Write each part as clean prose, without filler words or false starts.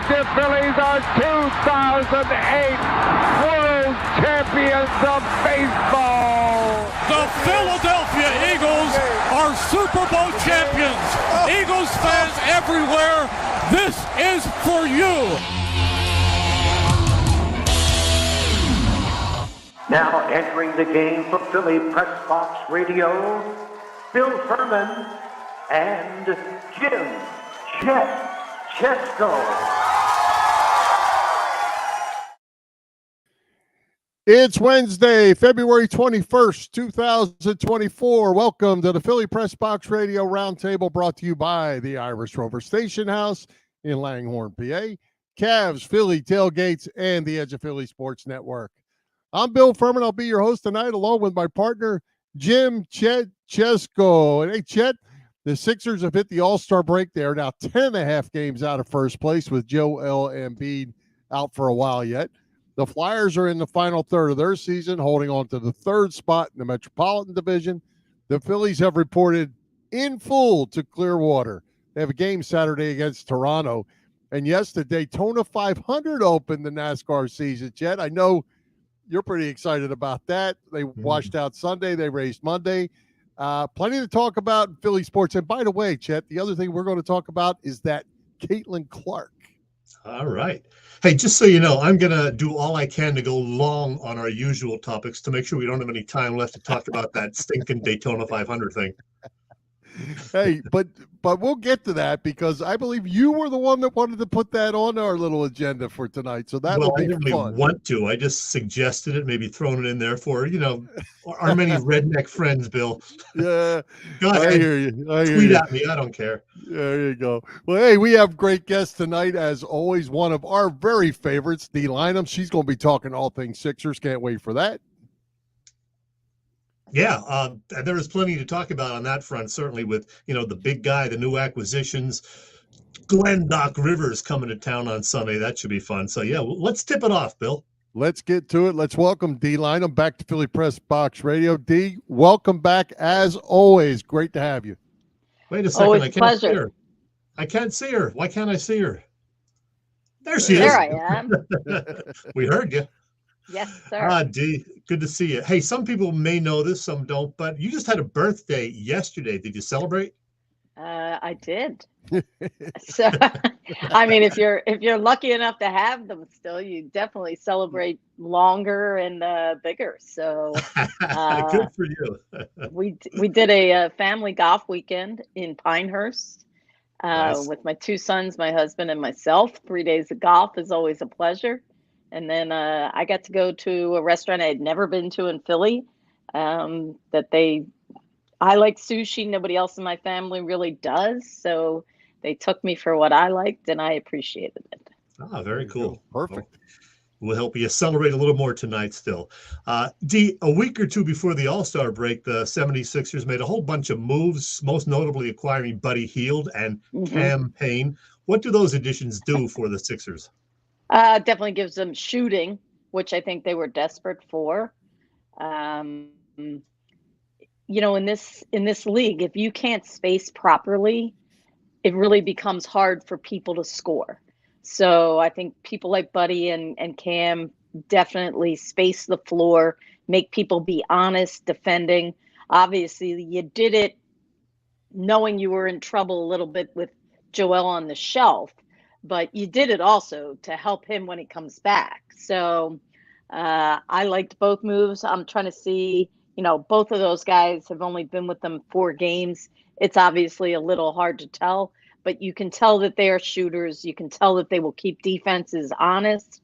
Philadelphia Phillies are 2008 World Champions of Baseball. The Philadelphia Eagles are Super Bowl champions. Eagles fans everywhere, this is for you. Now entering the game for Philly Press Box Radio, Bill Furman and Jim Chet Chesko. It's Wednesday, February 21st, 2024. Welcome to the Philly Press Box Radio Roundtable, brought to you by the Irish Rover Station House in Langhorne, PA, Cavs, Philly Tailgates, and the Edge of Philly Sports Network. I'm Bill Furman. I'll be your host tonight, along with my partner, Jim Chet Chesko. And hey, Chet, the Sixers have hit the All-Star break. They are now 10.5 games out of first place with Joel Embiid out for a while yet. The Flyers are in the final third of their season, holding on to the third spot in the Metropolitan Division. The Phillies have reported in full to Clearwater. They have a game Saturday against Toronto. And yes, the Daytona 500 opened the NASCAR season, Chet. I know you're pretty excited about that. They washed out Sunday. They raced Monday. Plenty to talk about in Philly sports. And by the way, Chet, the other thing we're going to talk about is that Caitlin Clark. All right. Hey, just so you know, I'm going to do all I can to go long on our usual topics to make sure we don't have any time left to talk about that stinking Daytona 500 thing. Hey, but we'll get to that because I believe you were the one that wanted to put that on our little agenda for tonight. So that will be I didn't fun. really want to. I just suggested it, maybe thrown it in there for, our many redneck friends, Bill. Yeah. Go ahead. I hear you. Tweet at me. I don't care. There you go. Well, hey, we have great guests tonight. As always, one of our very favorites, Dei Lynam. She's going to be talking all things Sixers. Can't wait for that. Yeah, there is plenty to talk about on that front, certainly with, the big guy, the new acquisitions. Glenn Doc Rivers coming to town on Sunday. That should be fun. So, yeah, let's tip it off, Bill. Let's get to it. Let's welcome Dei Lynam back to Philly Press Box Radio. Dei, welcome back as always. Great to have you. Wait a second. Always I can't pleasure. see her. I can't see her. Why can't I see her? There she is. There I am. We heard you. Yes, sir. Dei, good to see you. Hey, some people may know this, some don't, but you just had a birthday yesterday. Did you celebrate? I did. So, I mean, if you're lucky enough to have them still, you definitely celebrate longer and bigger. So, good for you. we did a family golf weekend in Pinehurst Nice. with my two sons, my husband, and myself. 3 days of golf is always a pleasure. And then I got to go to a restaurant I had never been to in Philly. I like sushi. Nobody else in my family really does. So they took me for what I liked, and I appreciated it. Very cool. Perfect. We'll help you celebrate a little more tonight still. Dei, a week or two before the All-Star break, the 76ers made a whole bunch of moves, most notably acquiring Buddy Hield and Cam Payne. What do those additions do for the Sixers? Definitely gives them shooting, which I think they were desperate for. In this league, if you can't space properly, it really becomes hard for people to score. So I think people like Buddy and Cam definitely space the floor, make people be honest defending. Obviously, you did it knowing you were in trouble a little bit with Joel on the shelf, but you did it also to help him when he comes back. So I liked both moves. I'm trying to see, both of those guys have only been with them 4 games. It's obviously a little hard to tell, but you can tell that they are shooters. You can tell that they will keep defenses honest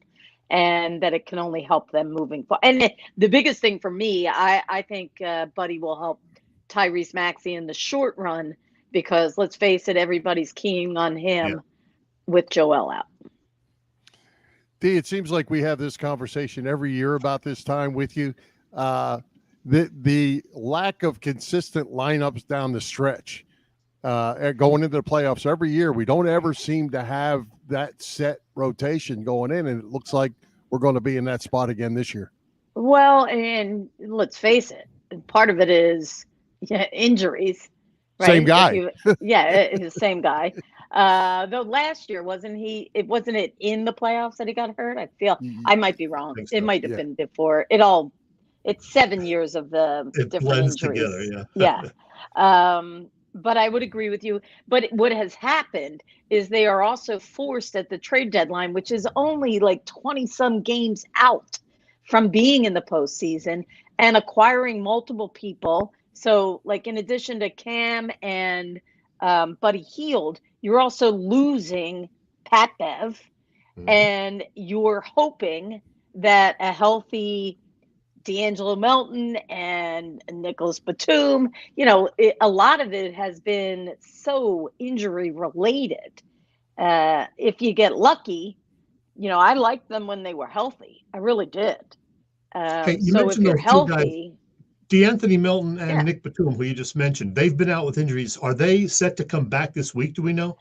and that it can only help them moving forward. And the biggest thing for me, I think Buddy will help Tyrese Maxey in the short run because, let's face it, everybody's keying on him with Joel out. Dei, it seems like we have this conversation every year about this time with you. The lack of consistent lineups down the stretch going into the playoffs every year, we don't ever seem to have that set rotation going in, and it looks like we're going to be in that spot again this year. Well, and let's face it, part of it is injuries. Right? Same guy. It's the same guy. Though last year wasn't it in the playoffs that he got hurt? I might be wrong. think so, It might have yeah. been before. It's 7 years of the It different blends injuries. together, yeah. But I would agree with you. But what has happened is they are also forced at the trade deadline, which is only like 20 some games out from being in the postseason and acquiring multiple people. So, like, in addition to Cam and Buddy Hield, you're also losing Pat Bev, and you're hoping that a healthy D'Angelo Melton and Nicholas Batum, a lot of it has been so injury related. If you get lucky, I liked them when they were healthy. I really did. Hey, you So if mentioned you're those two guys, healthy, DeAnthony Melton and yeah. Nick Batum, who you just mentioned. They've been out with injuries. Are they set to come back this week? Do we know?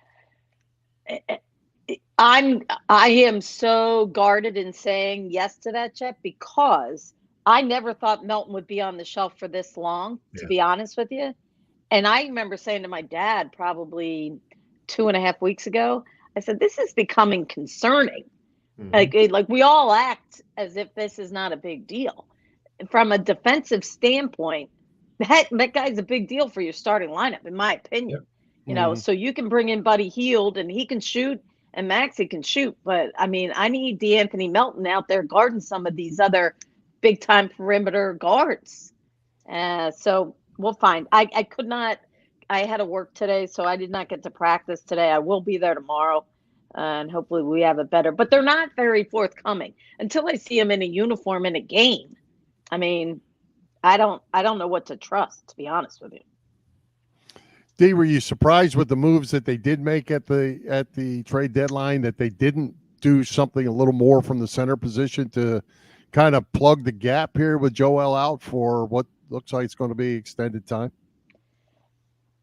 I am so guarded in saying yes to that, Chet, because I never thought Melton would be on the shelf for this long, to be honest with you. And I remember saying to my dad probably 2.5 weeks ago, I said, this is becoming concerning. Like we all act as if this is not a big deal. From a defensive standpoint, that guy's a big deal for your starting lineup, in my opinion. So you can bring in Buddy Hield and he can shoot and Maxey can shoot. But I mean, I need D'Anthony Melton out there guarding some of these other big time perimeter guards. So we'll find. I could not. I had to work today, so I did not get to practice today. I will be there tomorrow, and hopefully we have it better. But they're not very forthcoming until I see them in a uniform in a game. I mean, I don't know what to trust, to be honest with you. Dee, were you surprised with the moves that they did make at the trade deadline, that they didn't do something a little more from the center position to kind of plug the gap here with Joel out for what looks like it's going to be extended time?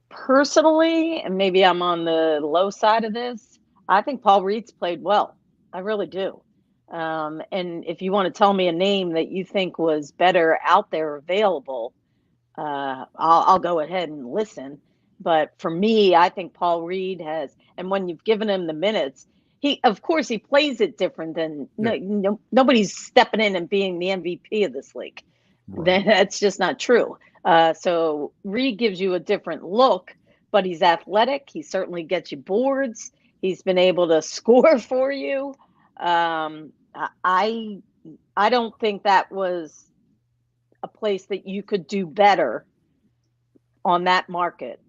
Personally, and maybe I'm on the low side of this, I think Paul Reed's played well. I really do. And if you want to tell me a name that you think was better out there available, I'll go ahead and listen. But for me, I think Paul Reed has, and when you've given him the minutes, of course he plays it different than nobody's stepping in and being the MVP of this league. Right. That's just not true. So Reed gives you a different look, but he's athletic. He certainly gets you boards. He's been able to score for you. I don't think that was a place that you could do better on that market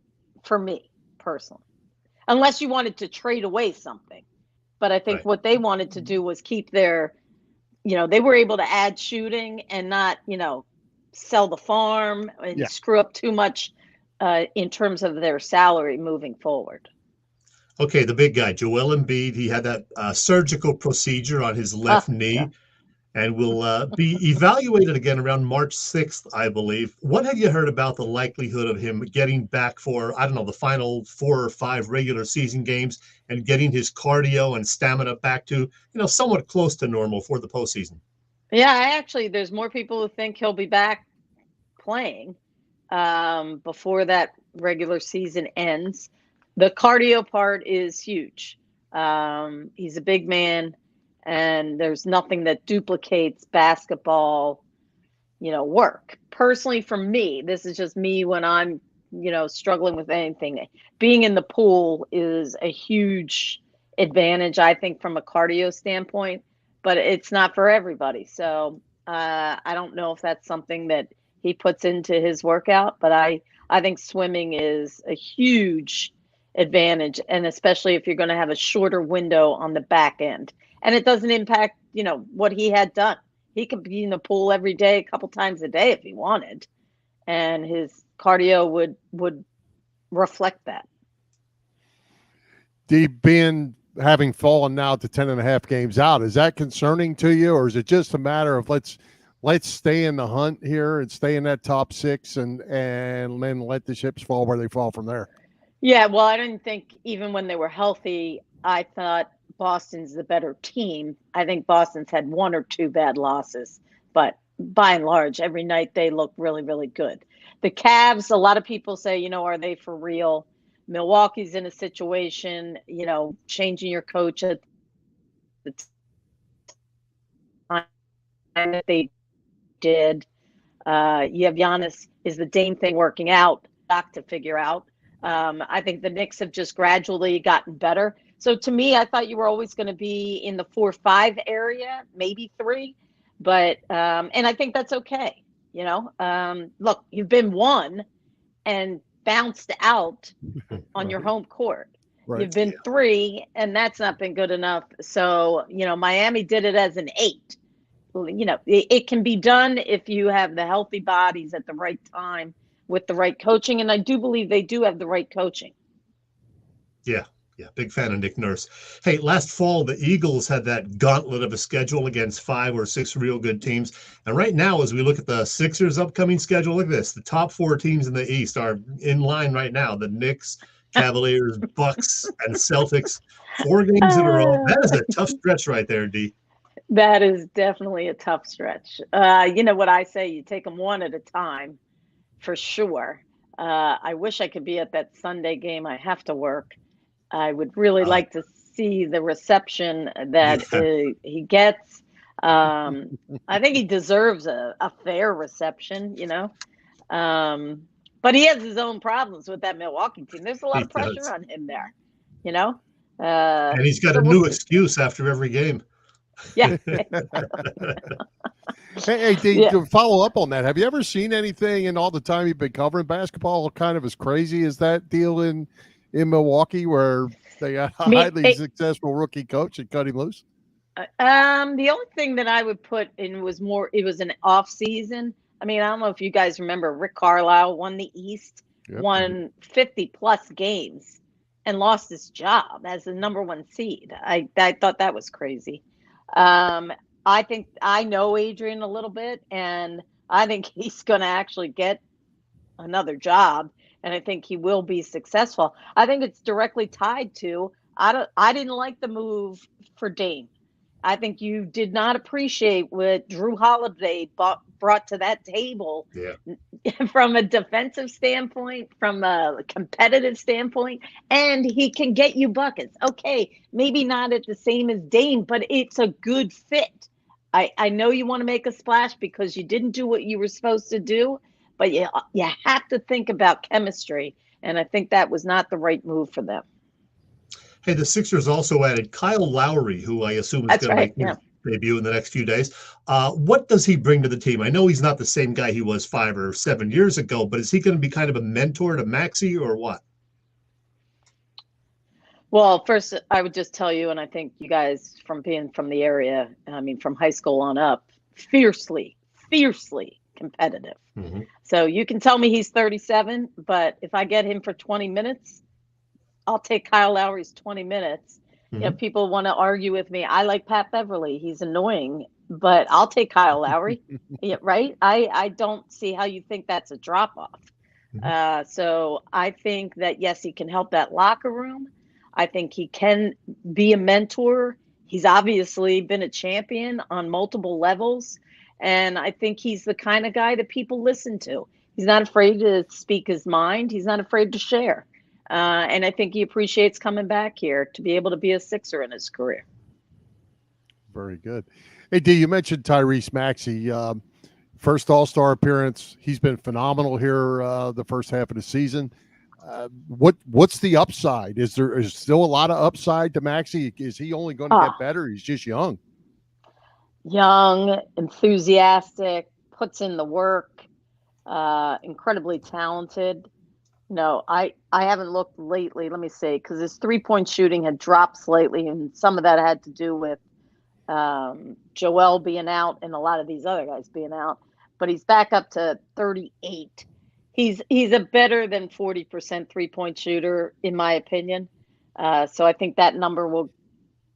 for me personally, unless you wanted to trade away something. But I think what they wanted to do was keep their, they were able to add shooting and not, sell the farm and screw up too much in terms of their salary moving forward. Okay, the big guy, Joel Embiid, he had that surgical procedure on his left knee and will be evaluated again around March 6th, I believe. What have you heard about the likelihood of him getting back for, the final 4 or 5 regular season games and getting his cardio and stamina back to, somewhat close to normal for the postseason? Yeah, there's more people who think he'll be back playing before that regular season ends. The cardio part is huge. He's a big man, and there's nothing that duplicates basketball, work. Personally, for me, this is just me when I'm, struggling with anything. Being in the pool is a huge advantage, I think, from a cardio standpoint, but it's not for everybody. So I don't know if that's something that he puts into his workout, but I think swimming is a huge advantage, and especially if you're going to have a shorter window on the back end. And it doesn't impact, what he had done. He could be in the pool every day, a couple times a day if he wanted, and his cardio would reflect that. Having fallen now to 10.5 games out, is that concerning to you, or is it just a matter of let's stay in the hunt here and stay in that top 6 and then let the chips fall where they fall from there? Yeah, well, I didn't think even when they were healthy, I thought Boston's the better team. I think Boston's had 1 or 2 bad losses, but by and large, every night they look really, really good. The Cavs, a lot of people say, are they for real? Milwaukee's in a situation, changing your coach at the time that they did. You have Giannis. Is the Dame thing working out? Back to figure out. I think the Knicks have just gradually gotten better. So to me, I thought you were always going to be in the 4-5 area, maybe 3. But and I think that's okay. Look, you've been 1 and bounced out on your home court. Right. You've been 3, and that's not been good enough. So, Miami did it as an 8. It can be done if you have the healthy bodies at the right time with the right coaching. And I do believe they do have the right coaching. Yeah. Big fan of Nick Nurse. Hey, last fall, the Eagles had that gauntlet of a schedule against 5 or 6 real good teams. And right now, as we look at the Sixers' upcoming schedule, look at this. The top 4 teams in the East are in line right now. The Knicks, Cavaliers, Bucks, and Celtics. 4 games in a row. That is a tough stretch right there, D. That is definitely a tough stretch. You know what I say? You take them one at a time, for sure. I wish I could be at that Sunday game. I have to work. I would really like to see the reception that he gets. I think he deserves a fair reception, but he has his own problems with that Milwaukee team. There's a lot of pressure on him there, and he's got a new excuse after every game. Yeah. Hey, to follow up on that, have you ever seen anything in all the time you've been covering basketball kind of as crazy as that deal in Milwaukee where they got a highly successful rookie coach and cut him loose? The only thing that I would put in was it was an off season. I mean, I don't know if you guys remember Rick Carlisle won the East, won 50 plus games and lost his job as the number 1 seed. I thought that was crazy. I think I know Adrian a little bit, and I think he's going to actually get another job. And I think he will be successful. I think it's directly tied to I didn't like the move for Dame. I think you did not appreciate what Drew Holiday brought to that table from a defensive standpoint, from a competitive standpoint, and he can get you buckets. Okay, maybe not at the same as Dame, but it's a good fit. I know you want to make a splash because you didn't do what you were supposed to do, but you have to think about chemistry, and I think that was not the right move for them. Hey, the Sixers also added Kyle Lowry, who I assume is going to make his debut in the next few days. What does he bring to the team? I know he's not the same guy he was 5 or 7 years ago, but is he going to be kind of a mentor to Maxey or what? Well, first, I would just tell you, and I think you guys from being from the area, I mean, from high school on up, fiercely competitive. Mm-hmm. So you can tell me he's 37, but if I get him for 20 minutes, I'll take Kyle Lowry's 20 minutes. Mm-hmm. People want to argue with me. I like Pat Beverly. He's annoying, but I'll take Kyle Lowry. Right? I don't see how you think that's a drop-off. Mm-hmm. So I think that, yes, he can help that locker room. I think he can be a mentor. He's obviously been a champion on multiple levels. And I think he's the kind of guy that people listen to. He's not afraid to speak his mind. He's not afraid to share. And I think he appreciates coming back here to be able to be a Sixer in his career. Very good. Hey, D, you mentioned Tyrese Maxey. First All-Star appearance. He's been phenomenal here the first half of the season. What's the upside? Is there still a lot of upside to Maxey? Is he only going to get better? He's just young. Young, enthusiastic, puts in the work, incredibly talented. No, I haven't looked lately. Let me see, because his 3-point shooting had dropped slightly, and some of that had to do with Joel being out and a lot of these other guys being out. But he's back up to 38. He's a better than 40% 3-point shooter, in my opinion. So I think that number will,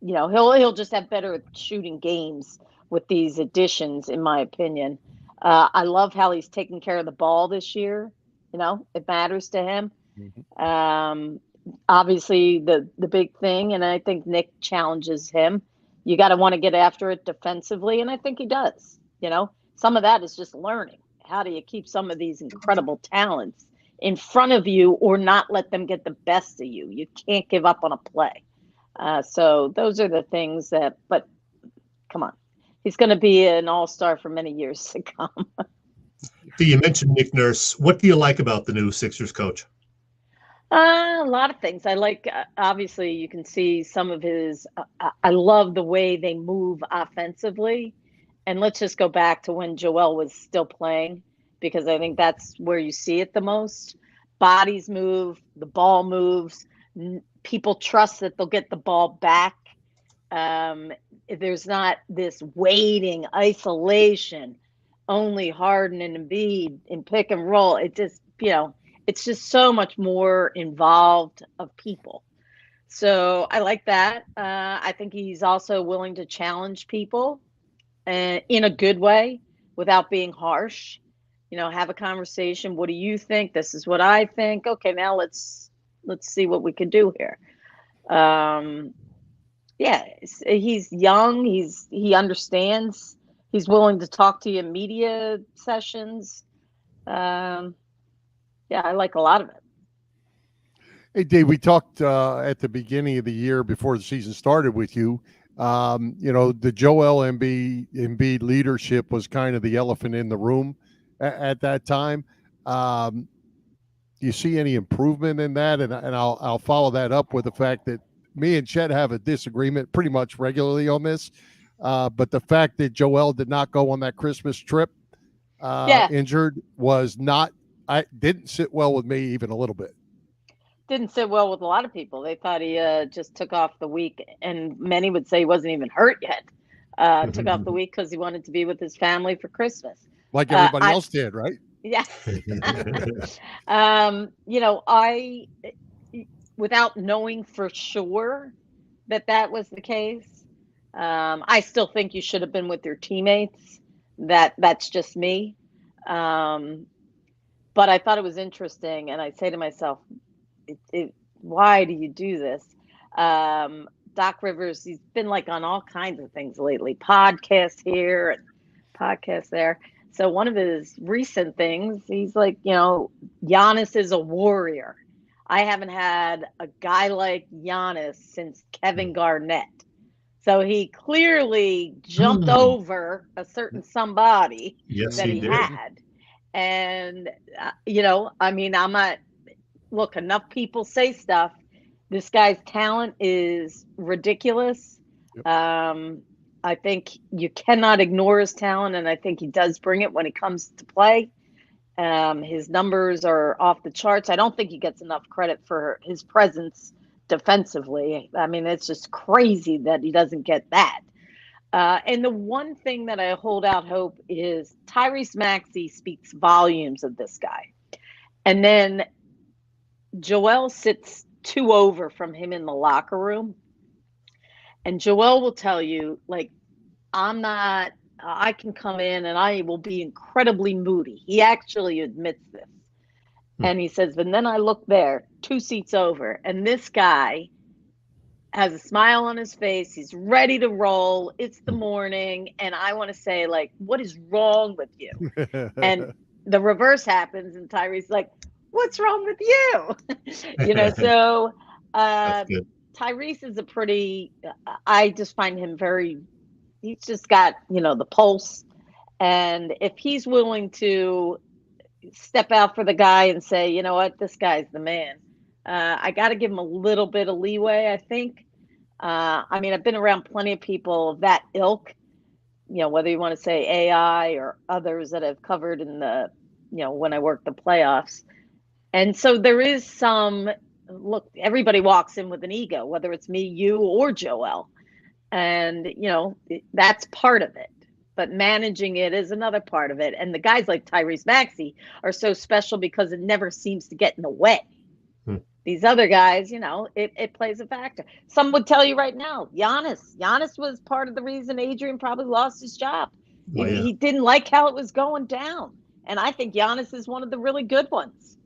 he'll just have better shooting games with these additions, in my opinion. I love how he's taking care of the ball this year. It matters to him. Mm-hmm. Obviously, the big thing, and I think Nick challenges him. You got to want to get after it defensively, and I think he does. Some of that is just learning. How do you keep some of these incredible talents in front of you or not let them get the best of you. You can't give up on a play. So those are the things but come on, he's going to be an all-star for many years to come. You mentioned Nick Nurse. What do you like about the new Sixers coach? A lot of things. I like, obviously, you can see some of his, I love the way they move offensively. And let's just go back to when Joel was still playing, because I think that's where you see it the most. Bodies move, the ball moves, people trust that they'll get the ball back. There's not this waiting, isolation, only Harden and Embiid in pick and roll. It just, it's just so much more involved of people. So I like that. I think he's also willing to challenge people in a good way without being harsh. Have a conversation. What do you think? This is what I think. Okay, now let's see what we can do here. He's young. He understands. He's willing to talk to you in media sessions. I like a lot of it. Hey, Dave, we talked at the beginning of the year before the season started with you. The Joel Embiid leadership was kind of the elephant in the room at that time. Do you see any improvement in that? And I'll follow that up with the fact that me and Chet have a disagreement pretty much regularly on this. But the fact that Joel did not go on that Christmas trip injured didn't sit well with me even a little bit. Didn't sit well with a lot of people. They thought he just took off the week, and many would say he wasn't even hurt yet. Took off the week because he wanted to be with his family for Christmas. Like everybody else did, right? Yeah. I, without knowing for sure that was the case, I still think you should have been with your teammates. That's just me. But I thought it was interesting, and I say to myself, why do you do this? Doc Rivers, he's been on all kinds of things lately, podcasts here and podcasts there. So one of his recent things, he's like, Giannis is a warrior. I haven't had a guy like Giannis since Kevin Garnett. So he clearly jumped over a certain somebody that he had. And, I'm not, look, enough people say stuff. This guy's talent is ridiculous. Yep. I think you cannot ignore his talent, and I think he does bring it when he comes to play. His numbers are off the charts. I don't think he gets enough credit for his presence defensively. I mean, it's just crazy that he doesn't get that. And the one thing that I hold out hope is Tyrese Maxey speaks volumes of this guy. And then Joel sits 2 over from him in the locker room. And Joel will tell you, I can come in and I will be incredibly moody. He actually admits this. And he says, but then I look there, 2 seats over, and this guy has a smile on his face. He's ready to roll. It's the morning. And I want to say, what is wrong with you? And the reverse happens. And Tyrese's like, what's wrong with you? So Tyrese is I just find him he's just got, the pulse. And if he's willing to step out for the guy and say, you know what, this guy's the man. I got to give him a little bit of leeway, I think. I've been around plenty of people of that ilk, whether you want to say AI or others that have covered in the, when I worked the playoffs. And so there is look, everybody walks in with an ego, whether it's me, you, or Joel. And, that's part of it. But managing it is another part of it. And the guys like Tyrese Maxey are so special because it never seems to get in the way. These other guys, it plays a factor. Some would tell you right now, Giannis was part of the reason Adrian probably lost his job. He didn't like how it was going down. And I think Giannis is one of the really good ones.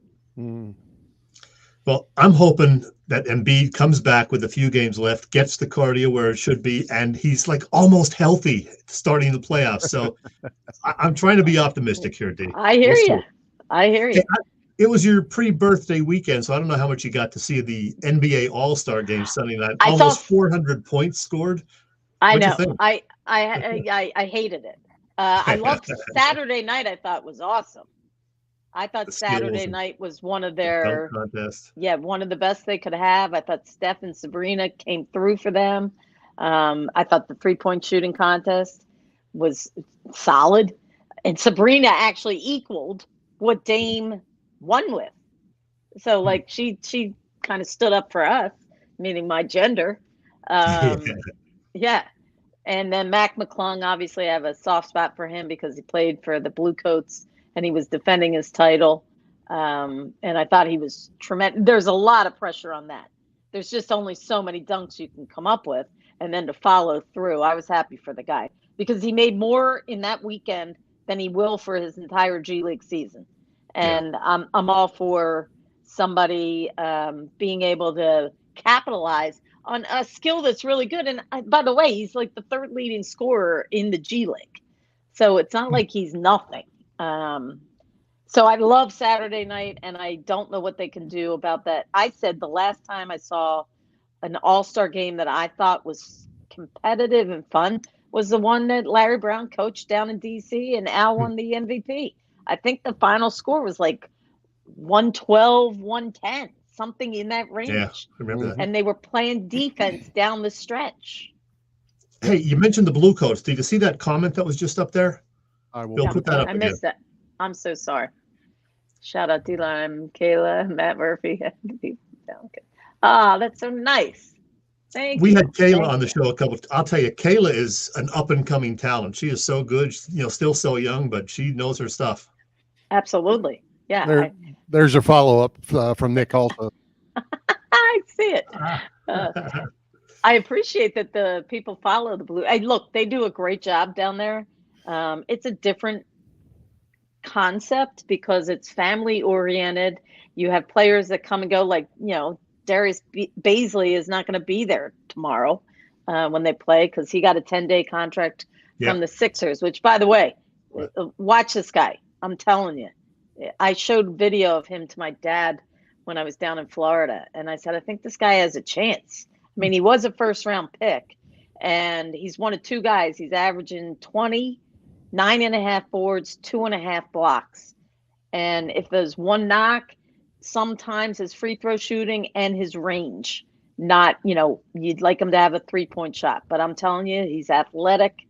Well, I'm hoping that Embiid comes back with a few games left, gets the cardio where it should be, and he's almost healthy starting the playoffs. So I'm trying to be optimistic here, Dave. I hear you. It was your pre-birthday weekend, so I don't know how much you got to see the NBA All-Star game Sunday night. Almost 400 points scored. I What'd know. you think? I hated it. I loved Saturday night. I thought was awesome. I thought Saturday night was one of their one of the best they could have. I thought Steph and Sabrina came through for them. I thought the 3-point shooting contest was solid, and Sabrina actually equaled what Dame won with. So like she kind of stood up for us, meaning my gender. Yeah. And then Mac McClung, obviously I have a soft spot for him because he played for the Blue Coats and he was defending his title. And I thought he was tremendous. There's a lot of pressure on that. There's just only so many dunks you can come up with. And then to follow through, I was happy for the guy because he made more in that weekend than he will for his entire G League season. And I'm all for somebody being able to capitalize on a skill that's really good. And by the way, he's like the third leading scorer in the G League. So it's not like he's nothing. So I love Saturday night, and I don't know what they can do about that. I said the last time I saw an all-star game that I thought was competitive and fun was the one that Larry Brown coached down in D.C. and Al won the MVP. I think the final score was like 112, 110. Something in that range. Yeah, I remember that. And they were playing defense down the stretch. Hey, you mentioned the Blue Coats. Did you see that comment that was just up there? I will. Bill, put that up I missed that. I'm so sorry. Shout out Dei Lynam, Kayla, Matt Murphy. That's so nice. Thank you. We had Kayla on the show I'll tell you, Kayla is an up-and-coming talent. She is so good, still so young, but she knows her stuff. Absolutely. Yeah. There's a follow-up from Nick also. I see it. I appreciate that the people follow the Blue. Look, they do a great job down there. It's a different concept because it's family-oriented. You have players that come and go, like, Darius Baisley is not going to be there tomorrow when they play because he got a 10-day contract from the Sixers, which, by the way, watch this guy. I'm telling you. I showed video of him to my dad when I was down in Florida, and I said, I think this guy has a chance. I mean, he was a first-round pick, and he's one of two guys. He's averaging 20, 9.5 boards, 2.5 blocks. And if there's one knock, sometimes his free throw shooting and his range. Not, you'd like him to have a 3-point shot. But I'm telling you, he's athletic,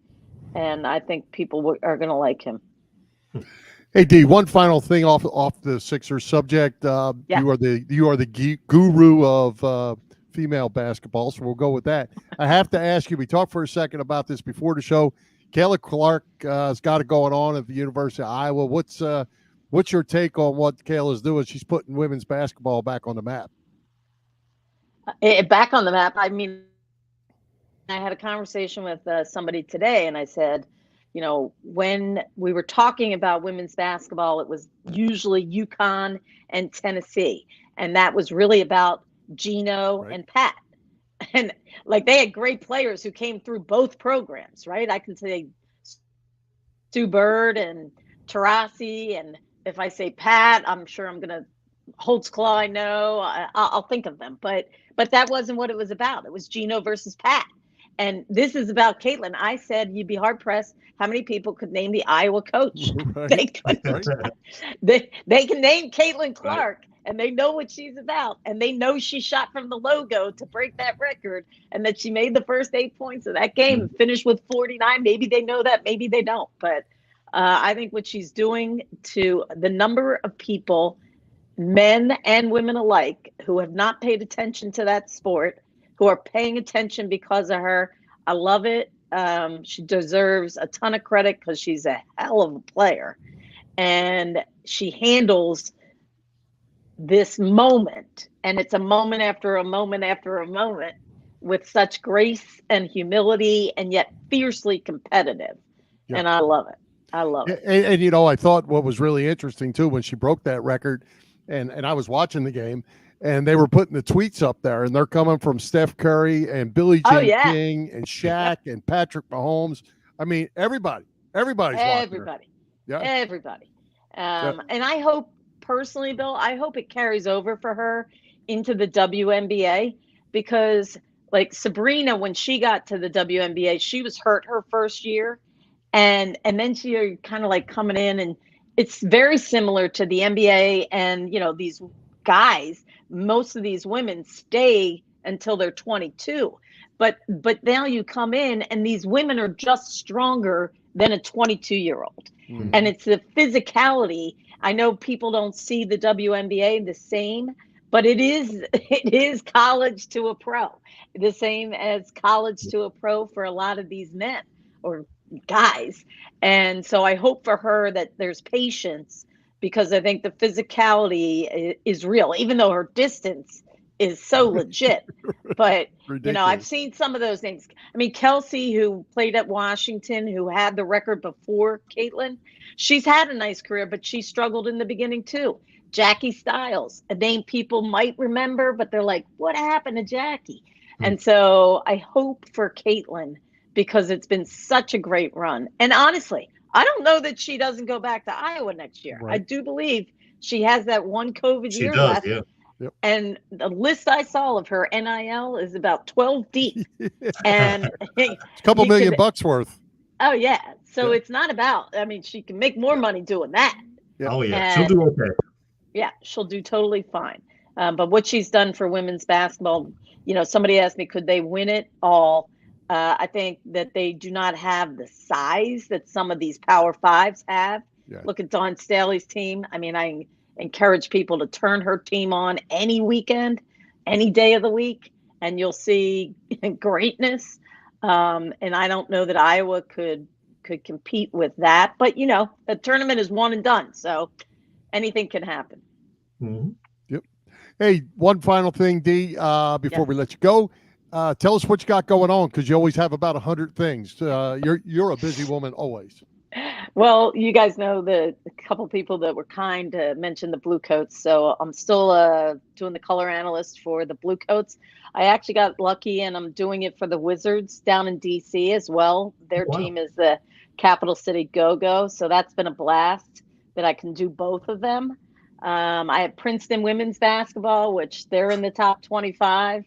and I think people are going to like him. Hey, D, one final thing off the Sixers subject. You are the guru of female basketball, so we'll go with that. I have to ask you, we talked for a second about this before the show. Kayla Clark has got it going on at the University of Iowa. What's your take on what Kayla's doing? She's putting women's basketball back on the map. Back on the map. I mean, I had a conversation with somebody today, and I said, when we were talking about women's basketball, it was usually UConn and Tennessee. And that was really about Gino and Pat. And like they had great players who came through both programs, right? I can say Stu Bird and Taurasi. And if I say Pat, I'm sure I'm going to Holtzclaw. I know I'll think of them, but that wasn't what it was about. It was Gino versus Pat. And this is about Caitlin. I said you'd be hard pressed how many people could name the Iowa coach. They couldn't. They can name Caitlin Clark, and they know what she's about, and they know she shot from the logo to break that record, and that she made the first 8 points of that game and finished with 49. Maybe they know that, maybe they don't. But I think what she's doing to the number of people, men and women alike, who have not paid attention to that sport, who are paying attention because of her. I love it. She deserves a ton of credit because she's a hell of a player. And she handles this moment, and it's a moment after a moment after a moment, with such grace and humility, and yet fiercely competitive. Yeah. And I love it. I love it. And I thought what was really interesting, too, when she broke that record, and I was watching the game, and they were putting the tweets up there, and they're coming from Steph Curry and Billie Jean King and Shaq and Patrick Mahomes. I mean, everybody's watching her. Yeah. Everybody. And I hope personally, Bill, I hope it carries over for her into the WNBA, because like Sabrina, when she got to the WNBA, she was hurt her first year. And then she kind of like coming in, and it's very similar to the NBA. And, you know, these guys, most of these women stay until they're 22. But now you come in and these women are just stronger than a 22-year-old. Mm-hmm. And it's the physicality. I know people don't see the WNBA the same, but it is college to a pro, the same as college to a pro for a lot of these men or guys. And so I hope for her that there's patience, because I think the physicality is real, even though her distance is so legit. But, you know, I've seen some of those things. I mean, Kelsey, who played at Washington, who had the record before Caitlin, she's had a nice career, but she struggled in the beginning too. Jackie Stiles, a name people might remember, but they're like, what happened to Jackie? And so I hope for Caitlin, because it's been such a great run. And honestly, I don't know that she doesn't go back to Iowa next year. Right. I do believe she has that one COVID year left. Yeah. Yep. And the list I saw of her NIL is about 12 deep. And it's a couple $1 million worth. Oh, yeah. So it's not about, I mean, she can make more money doing that. Yep. Oh, yeah. And she'll do okay. Yeah, she'll do totally fine. But what she's done for women's basketball, you know, somebody asked me, could they win it all? I think that they do not have the size that some of these Power Fives have. Yeah. Look at Dawn Staley's team. I mean, I encourage people to turn her team on any weekend, any day of the week, and you'll see greatness. And I don't know that Iowa could compete with that. But, you know, the tournament is one and done, so anything can happen. Mm-hmm. Yep. Hey, one final thing, Dee, before we let you go. Tell us what you got going on, because you always have about 100 things. You're a busy woman always. Well, you guys know a couple people that were kind to mention the Blue Coats. So I'm still doing the color analyst for the Blue Coats. I actually got lucky, and I'm doing it for the Wizards down in D.C. as well. Their team is the Capital City Go-Go. So that's been a blast that I can do both of them. I have Princeton women's basketball, which they're in the top 25.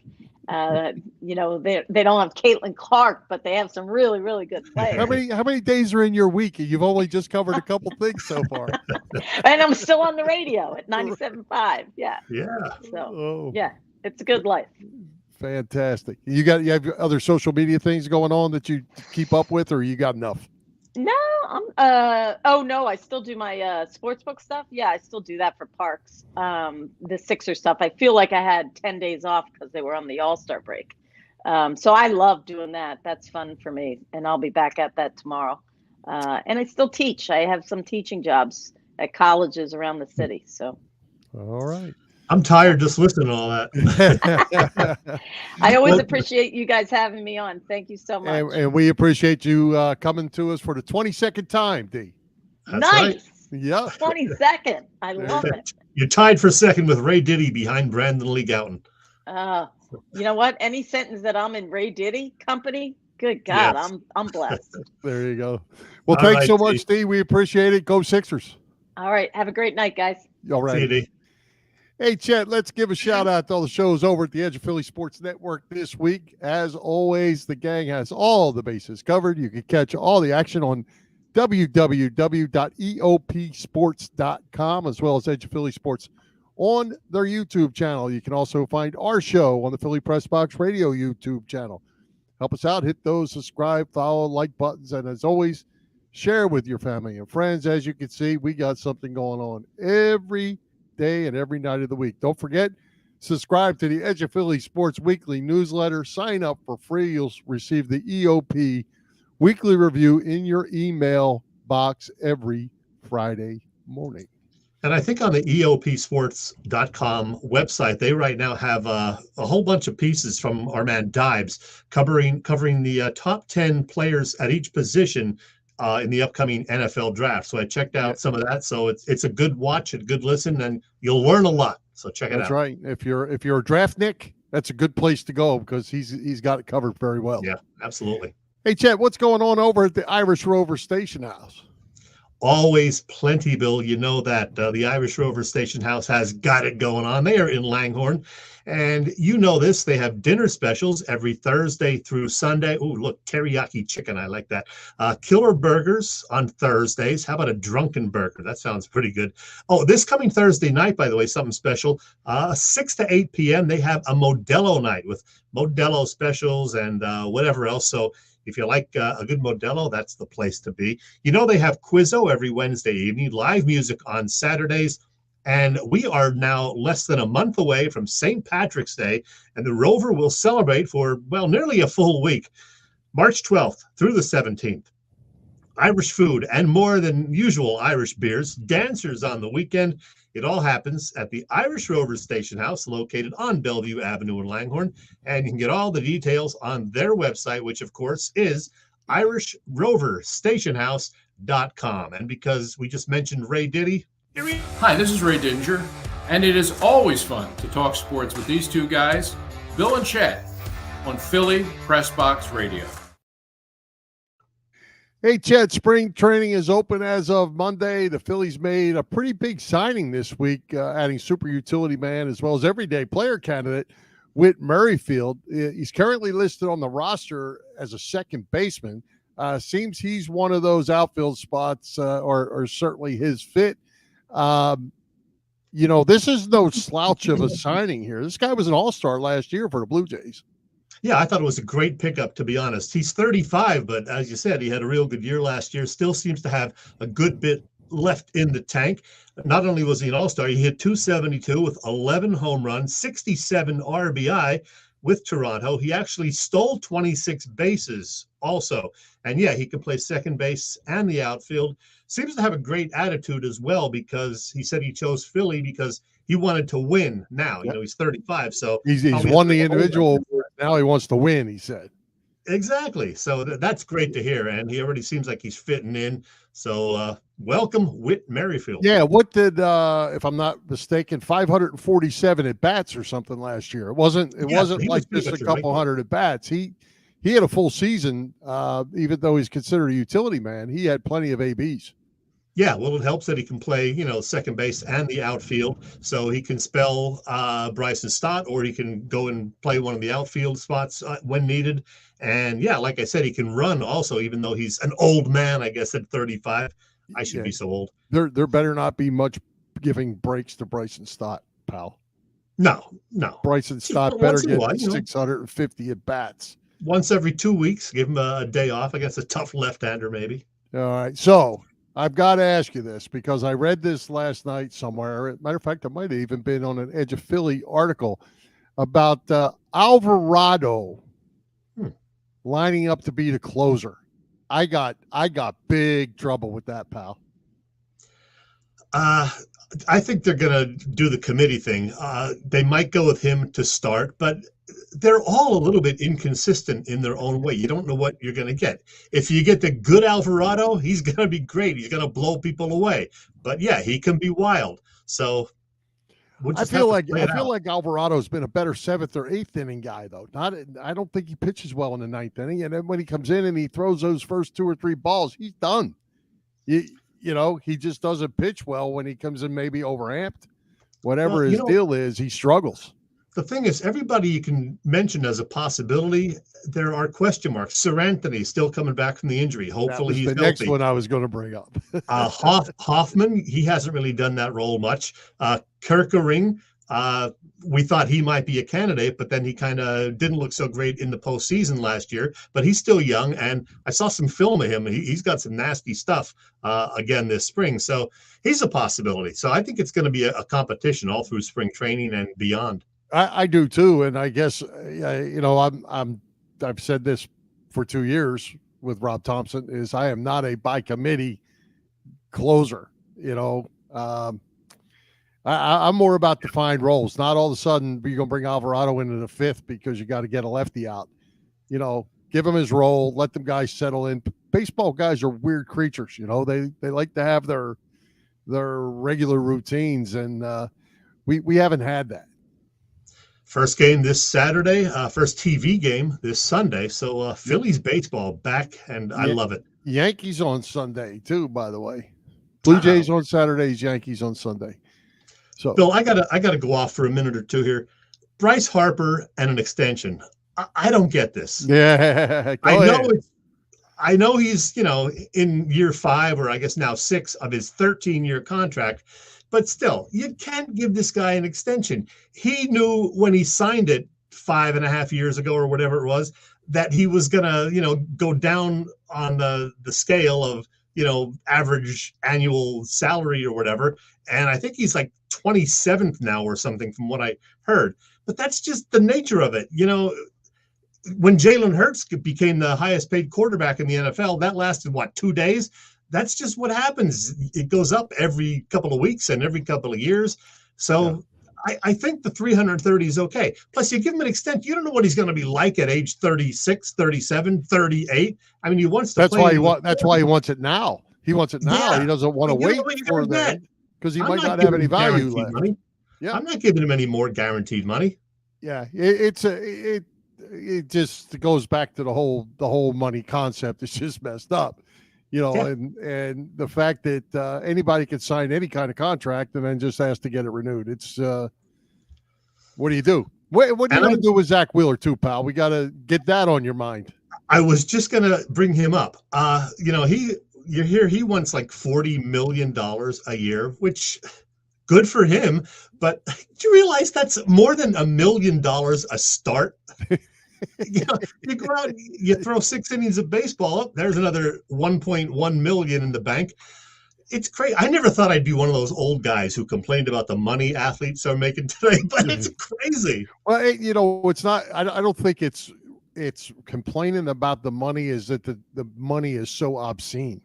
You know, they don't have Caitlin Clark, but they have some really, really good players. How many days are in your week? You've only just covered a couple things so far. And I'm still on the radio at 97.5. Yeah. Yeah. So yeah, it's a good life. Fantastic. You have other social media things going on that you keep up with, or you got enough? No, I still do my sportsbook stuff. Yeah, I still do that for Parks. The Sixer stuff. I feel like I had 10 days off because they were on the All-Star break. So I love doing that. That's fun for me, and I'll be back at that tomorrow. And I still teach. I have some teaching jobs at colleges around the city. So. All right. I'm tired just listening to all that. I always appreciate you guys having me on. Thank you so much. And we appreciate you coming to us for the 22nd time, Dee. That's nice. Right. Yeah. 22nd. I love it. You're tied for second with Ray Diddy behind Brandon Lee Gouton. You know what? Any sentence that I'm in Ray Diddy company, good God, yes. I'm blessed. There you go. Well, thanks so much, Dee. We appreciate it. Go Sixers. All right. Have a great night, guys. All right. See you, Dee. Hey, Chet, let's give a shout out to all the shows over at the Edge of Philly Sports Network this week. As always, the gang has all the bases covered. You can catch all the action on www.eopsports.com, as well as Edge of Philly Sports on their YouTube channel. You can also find our show on the Philly Press Box Radio YouTube channel. Help us out. Hit those subscribe, follow, like buttons. And as always, share with your family and friends. As you can see, we got something going on every day and every night of the week. Don't forget, subscribe to the Edge of Philly Sports Weekly newsletter. Sign up for free. You'll receive the EOP weekly review in your email box every Friday morning. And I think on the EOPsports.com website, they right now have a whole bunch of pieces from our man Dibes covering the top 10 players at each position in the upcoming NFL draft. So I checked out some of that. So it's a good watch, a good listen, and you'll learn a lot. So check it out. That's right. If you're a draftnik, that's a good place to go, because he's got it covered very well. Yeah, absolutely. Hey, Chet, what's going on over at the Irish Rover Station House? always plenty, Bill. You know that the Irish Rover Station House has got it going on. They are in Langhorne. And you know this, they have dinner specials every Thursday through Sunday. Oh, look, teriyaki chicken. I like that. Killer burgers on Thursdays. How about a drunken burger? That sounds pretty good. Oh, this coming Thursday night, by the way, something special. 6 to 8 p.m., they have a Modelo night with Modelo specials and whatever else. So if you like a good Modelo, that's the place to be. You know, they have Quizzo every Wednesday evening, live music on Saturdays. And we are now less than a month away from St. Patrick's Day, and the Rover will celebrate for, well, nearly a full week, March 12th through the 17th. Irish food and more than usual Irish beers, dancers on the weekend. It all happens at the Irish Rover Station House located on Bellevue Avenue in Langhorne. And you can get all the details on their website, which, of course, is irishroverstationhouse.com. And because we just mentioned Ray Diddy, Hi, this is Ray Dinger, and it is always fun to talk sports with these two guys, Bill and Chet, on Philly Press Box Radio. Hey, Chet, spring training is open as of Monday. The Phillies made a pretty big signing this week, adding super utility man as well as everyday player candidate Whit Merrifield. He's currently listed on the roster as a second baseman. Seems he's one of those outfield spots, or certainly his fit. You know, this is no slouch of a signing here. This guy was an all-star last year for the Blue Jays. Yeah, I thought it was a great pickup, to be honest. He's 35, but as you said, he had a real good year last year. Still seems to have a good bit left in the tank. Not only was he an all-star, he hit .272 with 11 home runs, 67 RBI with Toronto. He actually stole 26 bases also. And yeah, he can play second base and the outfield. Seems to have a great attitude as well, because he said he chose Philly because he wanted to win now. You know, he's 35, so he's won the individual. Now he wants to win, he said. Exactly. So that's great to hear. And he already seems like he's fitting in. So welcome, Whit Merrifield. Yeah, what did, if I'm not mistaken, 547 at bats or something last year? It wasn't like just a couple hundred at bats. He had a full season, even though he's considered a utility man. He had plenty of ABs. Yeah, well, it helps that he can play, you know, second base and the outfield. So he can spell Bryson Stott, or he can go and play one of the outfield spots when needed. And yeah, like I said, he can run also, even though he's an old man, I guess, at 35. I should be so old. There better not be much giving breaks to Bryson Stott, pal. No. Bryson Stott better get 650 at bats. Once every 2 weeks, give him a day off against a tough left-hander, maybe. All right, so I've got to ask you this, because I read this last night somewhere. Matter of fact, it might have even been on an Edge of Philly article about Alvarado lining up to be the closer. I got big trouble with that, pal. I think they're going to do the committee thing. They might go with him to start, but they're all a little bit inconsistent in their own way. You don't know what you're going to get. If you get the good Alvarado, he's going to be great. He's going to blow people away. But yeah, he can be wild. So I feel like Alvarado's been a better seventh or eighth inning guy, though. I don't think he pitches well in the ninth inning. And then when he comes in and he throws those first 2 or 3 balls, he's done. You know, he just doesn't pitch well when he comes in, maybe overamped. Whatever his deal is, he struggles. The thing is, everybody you can mention as a possibility, there are question marks. Sir Anthony still coming back from the injury. Hopefully he's healthy. Next one I was going to bring up. Hoffman, he hasn't really done that role much. Kerkering, we thought he might be a candidate, but then he kind of didn't look so great in the postseason last year. But he's still young, and I saw some film of him. He's got some nasty stuff again this spring. So he's a possibility. So I think it's going to be a competition all through spring training and beyond. I do too, and I guess you know, I've said this for 2 years with Rob Thompson, is I am not a by committee closer. You know, I'm more about defined roles. Not all of a sudden you're gonna bring Alvarado into the fifth because you got to get a lefty out. You know, give him his role, let them guys settle in. Baseball guys are weird creatures. You know, they like to have their regular routines, and we haven't had that. First game this Saturday, first TV game this Sunday. So Phillies baseball back, and I love it. Yankees on Sunday too, by the way. Blue Jays on Saturdays, Yankees on Sunday. So, Bill, I gotta go off for a minute or two here. Bryce Harper and an extension. I don't get this. Yeah, I know he's, in year 5 or I guess now 6 of his 13-year contract, but still, you can't give this guy an extension. He knew when he signed it 5.5 years ago or whatever it was that he was gonna, go down on the scale of, average annual salary or whatever. And I think he's like 27th now or something from what I heard. But that's just the nature of it. When Jalen Hurts became the highest paid quarterback in the NFL, that lasted, 2 days? That's just what happens. It goes up every couple of weeks and every couple of years. So I think the 330 is okay. Plus, you give him an extent. You don't know what he's going to be like at age 36, 37, 38. I mean, he wants to That's play. That's why he wants it now. He wants it now. Yeah. He doesn't want to wait for that because he might not have any value left. Money. Yeah. I'm not giving him any more guaranteed money. Yeah, it just goes back to the whole money concept. It's just messed up, and the fact that anybody can sign any kind of contract and then just has to get it renewed. It's what do you do? What are you going to do with Zach Wheeler too, pal? We got to get that on your mind. I was just going to bring him up. He wants like $40 million a year, which good for him. But do you realize that's more than $1 million a start? You go out, you throw 6 innings of baseball up. There's another 1.1 million in the bank. It's crazy. I never thought I'd be one of those old guys who complained about the money athletes are making today, but it's crazy. Well, it's not. I don't think it's complaining about the money. Is that the money is so obscene?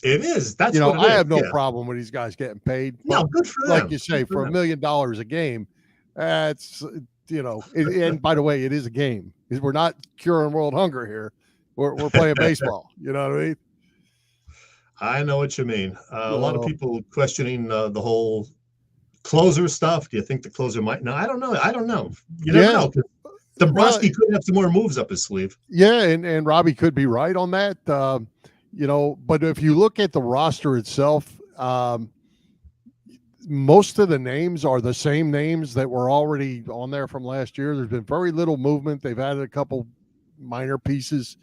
It is. That's I have no problem with these guys getting paid. No, good for them. Like you say, for $1 million a game, that's and by the way, it is a game. We're not curing world hunger here. We're playing baseball. You know what I mean? I know what you mean. A lot of people questioning the whole closer stuff. Do you think the closer might? No, I don't know. You never know. Dombrowski could have some more moves up his sleeve. Yeah, and Robbie could be right on that. But if you look at the roster itself, most of the names are the same names that were already on there from last year. There's been very little movement. They've added a couple minor pieces.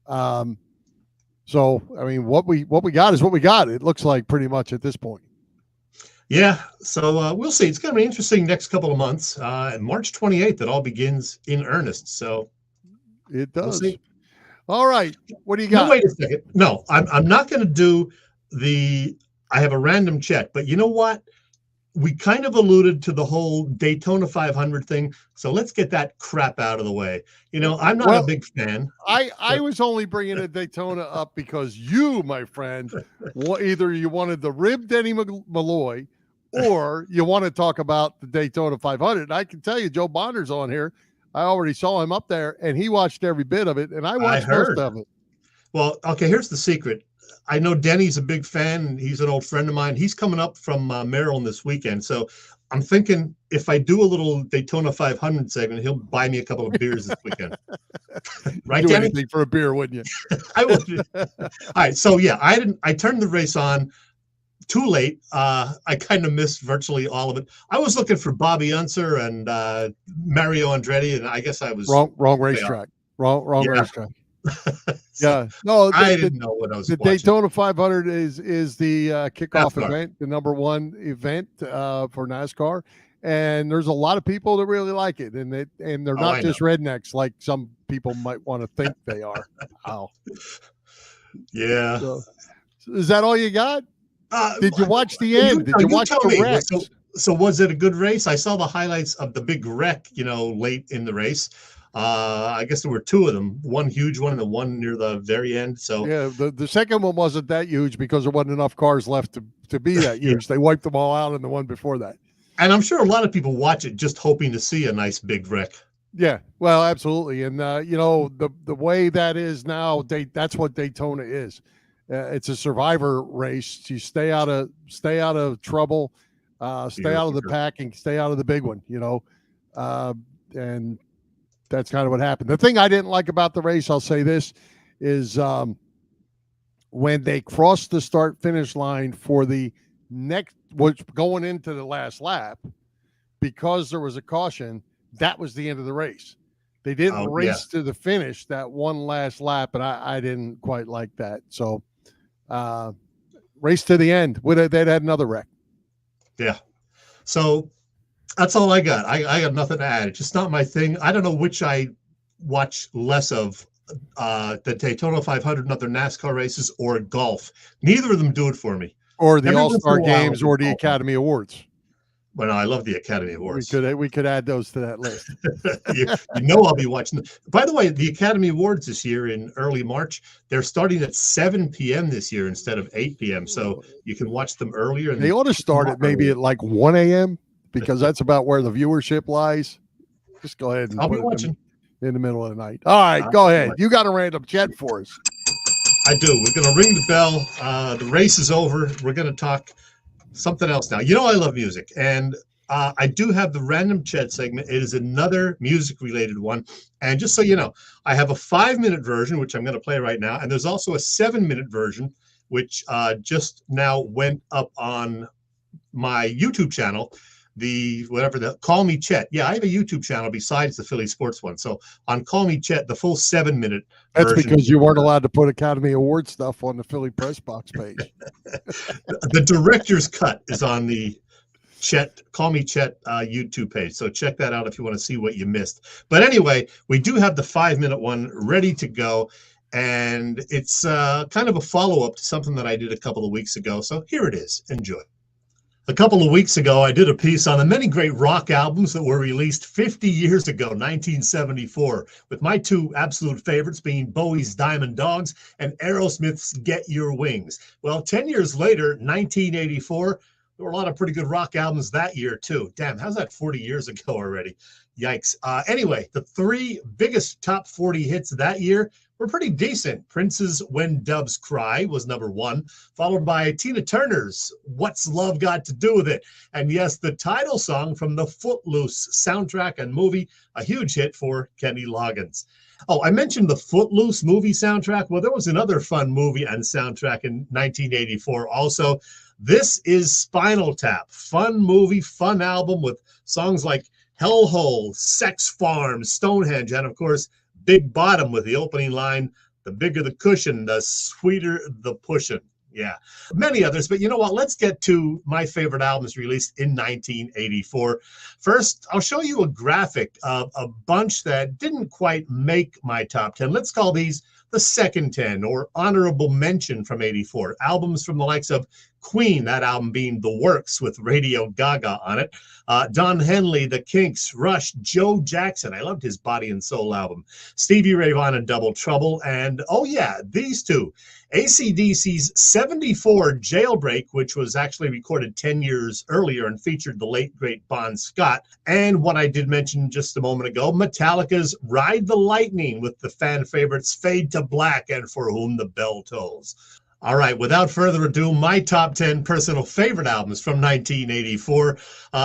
So, I mean, what we got is what we got. It looks like pretty much at this point. Yeah. So we'll see. It's going to be interesting next couple of months. March 28th, it all begins in earnest. So it does. We'll see. All right. What do you got? No, wait a second. No, I'm not going to do I have a random Chet, but you know what? We kind of alluded to the whole Daytona 500 thing, so let's get that crap out of the way. I'm not a big fan. I was only bringing a Daytona up because you, my friend, either you wanted the rib Denny Malloy or you want to talk about the Daytona 500. And I can tell you, Joe Bonner's on here. I already saw him up there, and he watched every bit of it, and I watched most of it. Well, okay, here's the secret. I know Denny's a big fan, and he's an old friend of mine. He's coming up from Maryland this weekend. So I'm thinking if I do a little Daytona 500 segment, he'll buy me a couple of beers this weekend. Right, do Denny? Anything for a beer, wouldn't you? I would. All right. So, yeah, I turned the race on too late. I kind of missed virtually all of it. I was looking for Bobby Unser and Mario Andretti, and I guess I was wrong racetrack. Wrong racetrack. Yeah, no, I didn't know what I was. The watching. Daytona 500 is the kickoff event, the number one event for NASCAR, and there's a lot of people that really like it, and they're not just rednecks like some people might want to think they are. Wow. Yeah. So, is that all you got? Did you watch the end? Did you watch the wreck? So was it a good race? I saw the highlights of the big wreck, late in the race. I guess there were 2 of them, one huge one and the one near the very end. So yeah, the second one wasn't that huge because there wasn't enough cars left to be that huge. They wiped them all out in the one before that. And I'm sure a lot of people watch it just hoping to see a nice big wreck. Yeah, well, absolutely. And the way that is now, that's what Daytona is. It's a survivor race. You stay out of trouble, stay out of the pack, and stay out of the big one. And that's kind of what happened. The thing I didn't like about the race, I'll say this, is when they crossed the start-finish line for the next, which going into the last lap, because there was a caution, that was the end of the race. They didn't race to the finish that one last lap, and I didn't quite like that. So, race to the end. They'd had another wreck. Yeah. So that's all I got. I got nothing to add. It's just not my thing. I don't know which I watch less of, the Daytona 500 and other NASCAR races or golf. Neither of them do it for me. Or the All-Star games or the Academy Awards. Well, no, I love the Academy Awards. We could add those to that list. you know I'll be watching them. By the way, the Academy Awards this year in early March, they're starting at 7 p.m. this year instead of 8 p.m. So you can watch them earlier. They ought to start at maybe at like 1 a.m. because that's about where the viewership lies. Just go ahead and I'll be watching in the middle of the night. All right, go ahead. You got a random Chet for us. I do. We're going to ring the bell. The race is over. We're going to talk something else now. You know I love music, and I do have the Random Chet segment. It is another music-related one. And just so you know, I have a 5-minute version, which I'm going to play right now, and there's also a 7-minute version, which just now went up on my YouTube channel, Call Me Chet. Yeah, I have a YouTube channel besides the Philly Sports one. So on Call Me Chet, the full 7-minute That's version. Because you weren't allowed to put Academy Award stuff on the Philly Press Box page. The director's cut is on the Call Me Chet YouTube page. So check that out if you want to see what you missed. But anyway, we do have the 5-minute one ready to go. And it's kind of a follow-up to something that I did a couple of weeks ago. So here it is. Enjoy. A couple of weeks ago, I did a piece on the many great rock albums that were released 50 years ago, 1974, with my two absolute favorites being Bowie's Diamond Dogs and Aerosmith's Get Your Wings. Well, 10 years later, 1984, there were a lot of pretty good rock albums that year, too. Damn, how's that 40 years ago already? Yikes. Anyway, the three biggest top 40 hits that year were pretty decent. Prince's When Doves Cry was number 1, followed by Tina Turner's What's Love Got to Do with It? And yes, the title song from the Footloose soundtrack and movie, a huge hit for Kenny Loggins. Oh, I mentioned the Footloose movie soundtrack. Well, there was another fun movie and soundtrack in 1984 also. This is Spinal Tap. Fun movie, fun album with songs like Hellhole, Sex Farm, Stonehenge, and of course, Big Bottom with the opening line, the bigger the cushion, the sweeter the pushin'. Yeah, many others. But you know what? Let's get to my favorite albums released in 1984. First, I'll show you a graphic of a bunch that didn't quite make my top 10. Let's call these the second 10 or honorable mention from 84. Albums from the likes of Queen, that album being The Works with Radio Gaga on it. Don Henley, The Kinks, Rush, Joe Jackson. I loved his Body and Soul album. Stevie Ray Vaughan and Double Trouble. And oh yeah, these two. AC/DC's 74 Jailbreak, which was actually recorded 10 years earlier and featured the late, great Bon Scott. And what I did mention just a moment ago, Metallica's Ride the Lightning with the fan favorites Fade to Black and For Whom the Bell Tolls. All right, without further ado, my top 10 personal favorite albums from 1984.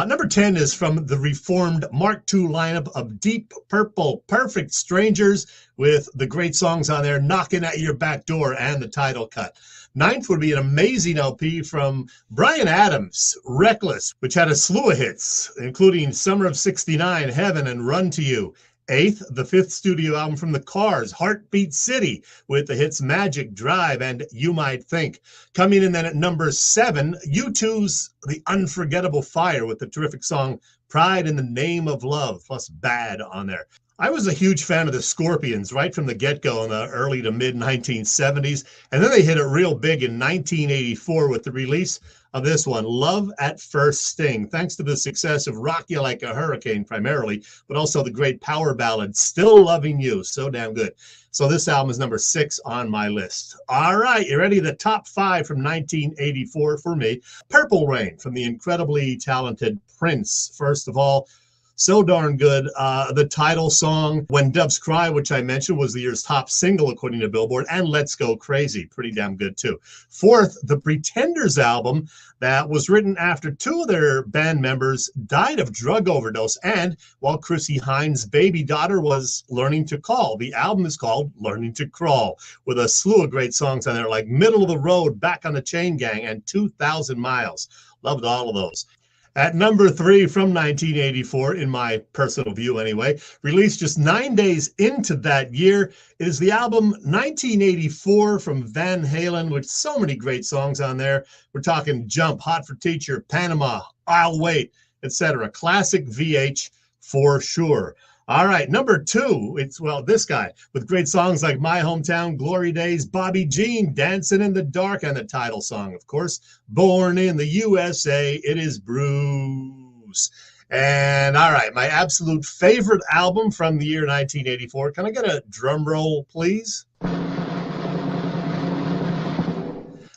Number 10 is from the reformed Mark II lineup of Deep Purple, Perfect Strangers, with the great songs on there, Knocking at Your Back Door and the title cut. 9th would be an amazing LP from Bryan Adams, Reckless, which had a slew of hits, including Summer of '69, Heaven, and Run to You. 8th, the 5th studio album from the Cars, Heartbeat City, with the hits Magic, Drive, and You Might Think. Coming in then at number 7, U2's The Unforgettable Fire with the terrific song Pride in the Name of Love, plus Bad on there. I was a huge fan of the Scorpions right from the get-go in the early to mid-1970s, and then they hit it real big in 1984 with the release of this one, Love at First Sting, thanks to the success of Rock You Like a Hurricane primarily, but also the great power ballad, Still Loving You, so damn good. So this album is number 6 on my list. All right, you ready? The top 5 from 1984 for me. Purple Rain from the incredibly talented Prince. First of all, So darn good. The title song, When Doves Cry, which I mentioned, was the year's top single according to Billboard, and Let's Go Crazy, pretty damn good too. Fourth, the Pretenders album that was written after two of their band members died of drug overdose, and while Chrissy Hynde's baby daughter was learning to call. The album is called Learning to Crawl, with a slew of great songs on there like Middle of the Road, Back on the Chain Gang, and 2,000 Miles. Loved all of those. At number 3 from 1984, in my personal view anyway, released just 9 days into that year, it is the album 1984 from Van Halen, with so many great songs on there. We're talking Jump, Hot for Teacher, Panama, I'll Wait, etc. Classic VH for sure. All right, number 2, it's, well, this guy with great songs like My Hometown, Glory Days, Bobby Jean, Dancing in the Dark, and the title song, of course, Born in the USA, it is Bruce. And all right, my absolute favorite album from the year 1984. Can I get a drum roll, please?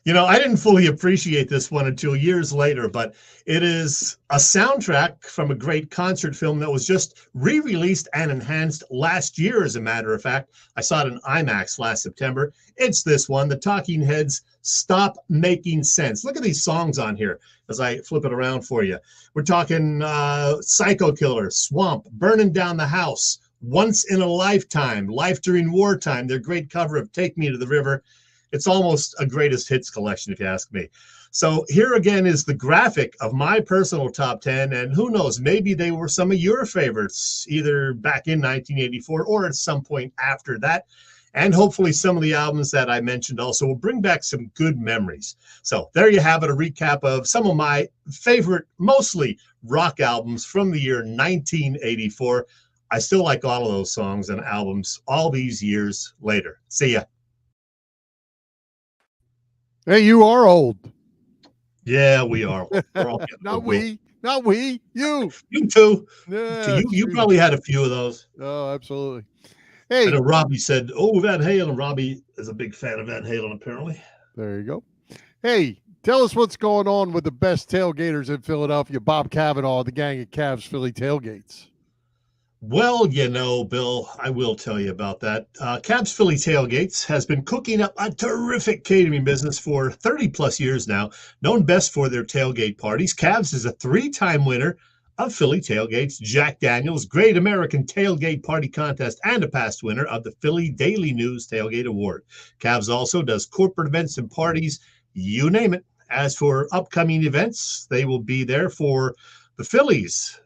You know, I didn't fully appreciate this one until years later, but it is a soundtrack from a great concert film that was just re-released and enhanced last year, as a matter of fact. I saw it in IMAX last September. It's this one, the Talking Heads' Stop Making Sense. Look at these songs on here as I flip it around for you. We're talking Psycho Killer, Swamp, Burning Down the House, Once in a Lifetime, Life During Wartime, their great cover of Take Me to the River. It's almost a greatest hits collection, if you ask me. So here again is the graphic of my personal top 10, and who knows, maybe they were some of your favorites, either back in 1984 or at some point after that. And hopefully some of the albums that I mentioned also will bring back some good memories. So there you have it, a recap of some of my favorite, mostly rock albums from the year 1984. I still like all of those songs and albums all these years later. See ya. Hey, you are old. Yeah, we are. We're all Not we, you. You too. Yeah, you probably had a few of those. Oh, absolutely. Hey, I know Robbie said, oh, Van Halen. Robbie is a big fan of Van Halen, apparently. There you go. Hey, tell us what's going on with the best tailgaters in Philadelphia, Bob Cavanaugh, the gang at Cavs Philly Tailgates. Well, you know, Bill, I will tell you about that. Cavs Philly Tailgates has been cooking up a terrific catering business for 30 plus years now, known best for their tailgate parties. Cavs is a 3-time winner of Philly Tailgates, Jack Daniels Great American Tailgate Party Contest, and a past winner of the Philly Daily News Tailgate Award. Cavs also does corporate events and parties, you name it. As for upcoming events, they will be there for the Phillies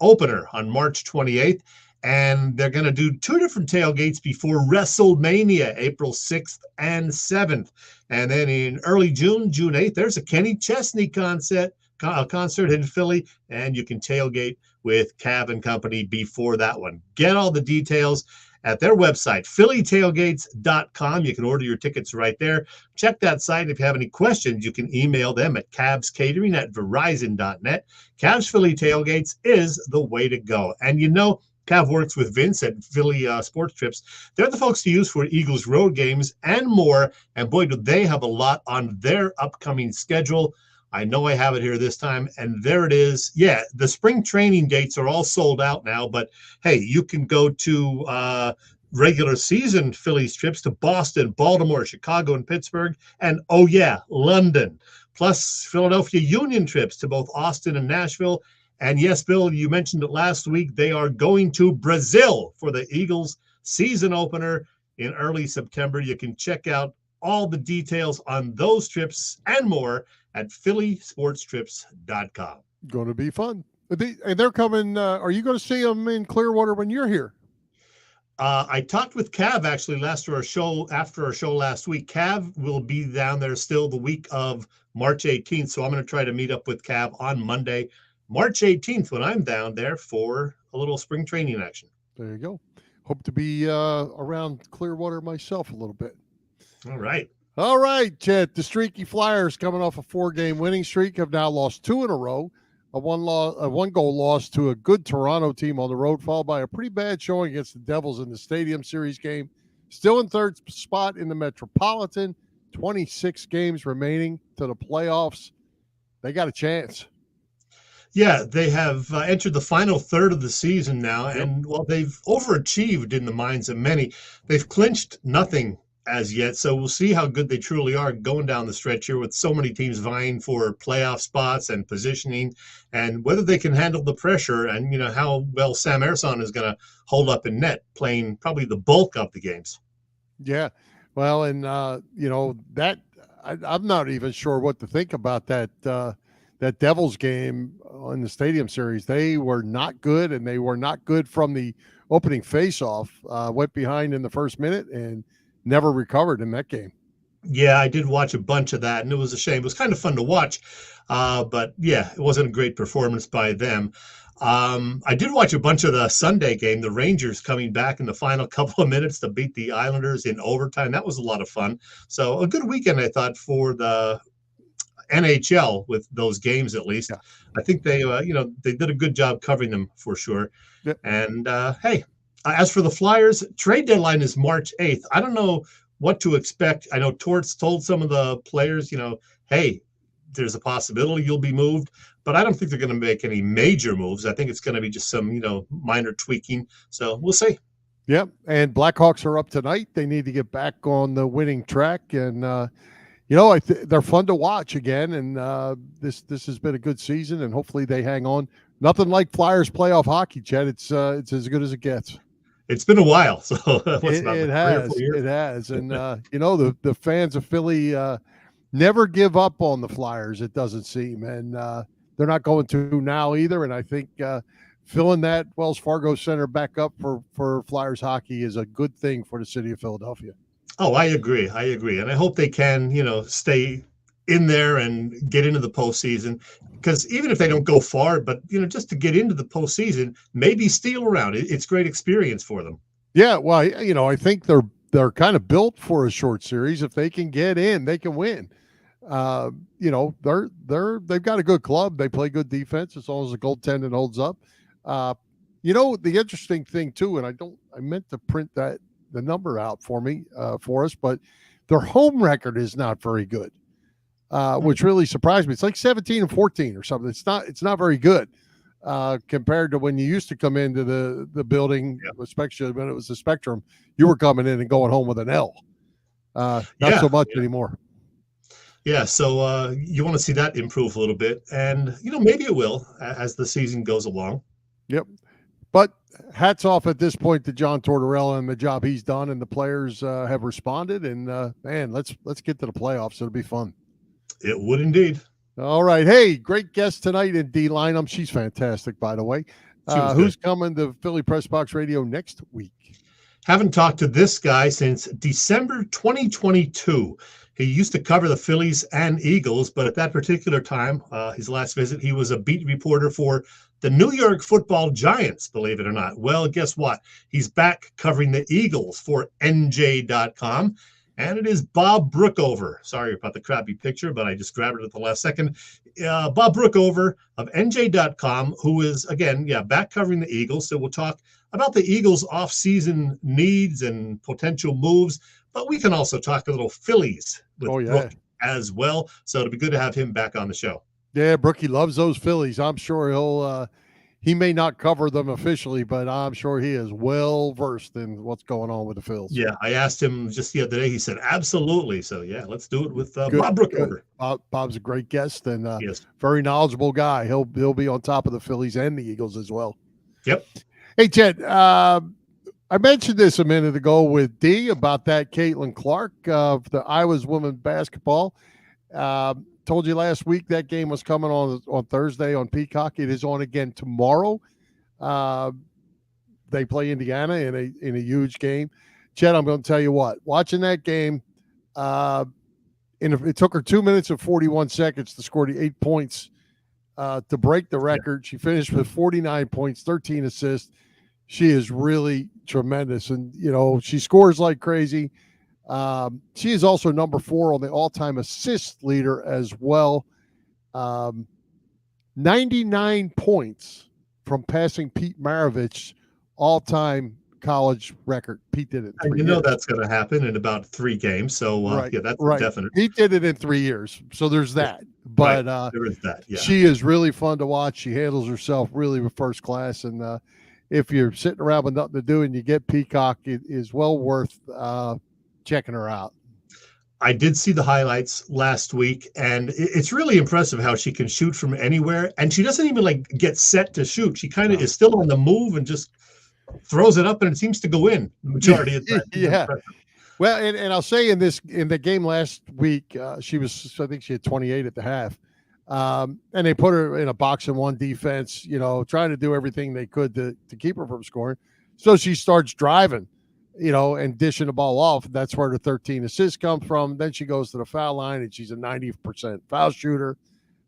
opener on March 28th, and they're going to do 2 different tailgates before WrestleMania, April 6th and 7th. And then in early June, June 8th, there's a Kenny Chesney concert in Philly, and you can tailgate with Cav and Company before that one. Get all the details at their website, phillytailgates.com. You can order your tickets right there. Check that site. If you have any questions, you can email them at cavscatering@verizon.net. Cavs Philly Tailgates is the way to go. And you know, Cav works with Vince at Philly Sports Trips. They're the folks to use for Eagles road games and more. And boy, do they have a lot on their upcoming schedule. I know I have it here this time, and there it is. Yeah, the spring training dates are all sold out now, but hey, you can go to regular season Phillies trips to Boston, Baltimore, Chicago, and Pittsburgh, and oh yeah, London, plus Philadelphia Union trips to both Austin and Nashville. And yes, Bill, you mentioned it last week, they are going to Brazil for the Eagles season opener in early September. You can check out all the details on those trips and more at phillysportstrips.com. Going to be fun. They're coming. Are you going to see them in Clearwater when you're here? I talked with Cav actually after our show last week. Cav will be down there still the week of March 18th. So I'm going to try to meet up with Cav on Monday, March 18th, when I'm down there for a little spring training action. There you go. Hope to be around Clearwater myself a little bit. All right. All right, Chet. The streaky Flyers, coming off a 4-game winning streak, have now lost 2 in a row. A one-goal loss to a good Toronto team on the road, followed by a pretty bad showing against the Devils in the Stadium Series game. Still in third spot in the Metropolitan. 26 games remaining to the playoffs. They got a chance. Yeah, they have entered the final third of the season now, and while they've overachieved in the minds of many, they've clinched nothing as yet. So we'll see how good they truly are going down the stretch here with so many teams vying for playoff spots and positioning, and whether they can handle the pressure, and how well Sam Ersson is going to hold up in net, playing probably the bulk of the games. Yeah, well, and that I'm not even sure what to think about that. That Devils game in the Stadium Series, they were not good, and they were not good from the opening faceoff. Went behind in the first minute and never recovered in that game. Yeah, I did watch a bunch of that, and it was a shame. It was kind of fun to watch, but yeah, it wasn't a great performance by them. I did watch a bunch of the Sunday game, the Rangers coming back in the final couple of minutes to beat the Islanders in overtime. That was a lot of fun. So a good weekend, I thought, for the NHL with those games, at least. Yeah. I think they did a good job covering them for sure. Yeah. And hey, as for the Flyers, trade deadline is March 8th. I don't know what to expect. I know Torts told some of the players, hey, there's a possibility you'll be moved, but I don't think they're going to make any major moves. I think it's going to be just some, minor tweaking. So we'll see. Yep. And Blackhawks are up tonight. They need to get back on the winning track, and they're fun to watch again, and this has been a good season, and hopefully they hang on. Nothing like Flyers playoff hockey, Chet. It's as good as it gets. It's been a while, so it has, and the fans of Philly never give up on the Flyers. It doesn't seem, and they're not going to now either. And I think filling that Wells Fargo Center back up for Flyers hockey is a good thing for the city of Philadelphia. Oh, I agree. And I hope they can, stay in there and get into the postseason, because even if they don't go far, but, just to get into the postseason, maybe steal around. It's great experience for them. Yeah. Well, I think they're kind of built for a short series. If they can get in, they can win. They've got a good club. They play good defense as long as the goaltending holds up. The interesting thing too, and I meant to print the number out for us, but their home record is not very good, which really surprised me. It's like 17-14 or something. It's not very good compared to when you used to come into the building, especially when it was the Spectrum. You were coming in and going home with an L. Not so much anymore. Yeah, so you want to see that improve a little bit, and maybe it will as the season goes along. Yep. But hats off at this point to John Tortorella and the job he's done, and the players have responded. And man, let's get to the playoffs. It'll be fun. It would indeed. All right. Hey, great guest tonight in Dei Lynam. She's fantastic, by the way. Who's coming to Philly Press Box Radio next week? Haven't talked to this guy since December 2022. He used to cover the Phillies and Eagles, but at that particular time, his last visit, he was a beat reporter for the New York Football Giants, believe it or not. Well, guess what? He's back covering the Eagles for NJ.com, and it is Bob Brookover. Sorry about the crappy picture, but I just grabbed it at the last second. Bob Brookover of NJ.com, who is, again, back covering the Eagles. So we'll talk about the Eagles' off-season needs and potential moves, but we can also talk a little Phillies with Brooke as well. So it'll be good to have him back on the show. Yeah, Brookie loves those Phillies. I'm sure he may not cover them officially, but I'm sure he is well versed in what's going on with the Phils. Yeah, I asked him just the other day. He said, absolutely. So, let's do it with Bob Brookover. Bob's a great guest and very knowledgeable guy. He'll be on top of the Phillies and the Eagles as well. Yep. Hey, Chet, I mentioned this a minute ago with Dee about that Caitlin Clark of the Iowa's women's basketball. Told you last week that game was coming on Thursday on Peacock. It is on again tomorrow. They play Indiana in a huge game. Chet, I'm going to tell you what. Watching that game, it took her 2 minutes and 41 seconds to score the 8 points to break the record. She finished with 49 points, 13 assists. She is really tremendous, and she scores like crazy. She is also number 4 on the all-time assist leader as well. 99 points from passing Pete Maravich all-time college record. Pete did it in 3 And years. you know that's going to happen in about 3 games. So, yeah, that's definite. Pete did it in 3 years. So there's that. But there is that. Yeah. She is really fun to watch. She handles herself really with first class. And if you're sitting around with nothing to do and you get Peacock, it is well worth checking her out. I did see the highlights last week, and it's really impressive how she can shoot from anywhere. And she doesn't even like get set to shoot. She kind of is still on the move and just throws it up, and it seems to go in the majority of the time. Yeah. Well, and I'll say in the game last week, I think she had 28 at the half. And they put her in a box and one defense, trying to do everything they could to keep her from scoring. So she starts driving, and dishing the ball off. That's where the 13 assists come from. Then she goes to the foul line, and she's a 90% foul shooter.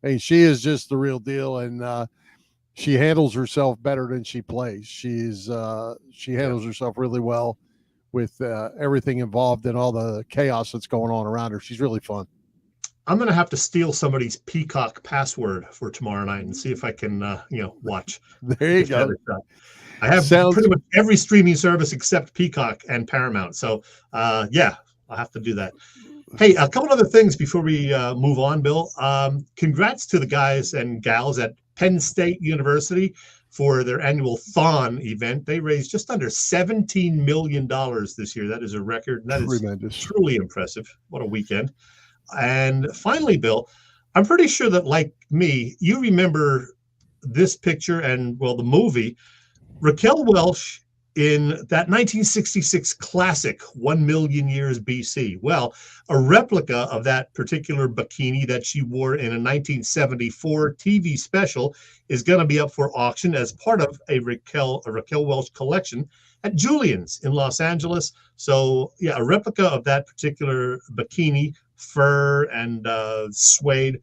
And she is just the real deal. And she handles herself better than she plays. She handles herself really well with everything involved and all the chaos that's going on around her. She's really fun. I'm going to have to steal somebody's Peacock password for tomorrow night and see if I can, watch. There you go. I have pretty much every streaming service except Peacock and Paramount. So, yeah, I'll have to do that. Hey, a couple other things before we move on, Bill. Congrats to the guys and gals at Penn State University for their annual Thon event. They raised just under $17 million this year. That is a record. That is truly impressive. What a weekend. And finally, Bill, I'm pretty sure that, like me, you remember this picture and, well, the movie, Raquel Welch in that 1966 classic, 1 Million Years BC. Well, a replica of that particular bikini that she wore in a 1974 TV special is going to be up for auction as part of a Raquel Welch collection at Julian's in Los Angeles. So, yeah, a replica of that particular bikini, fur and suede,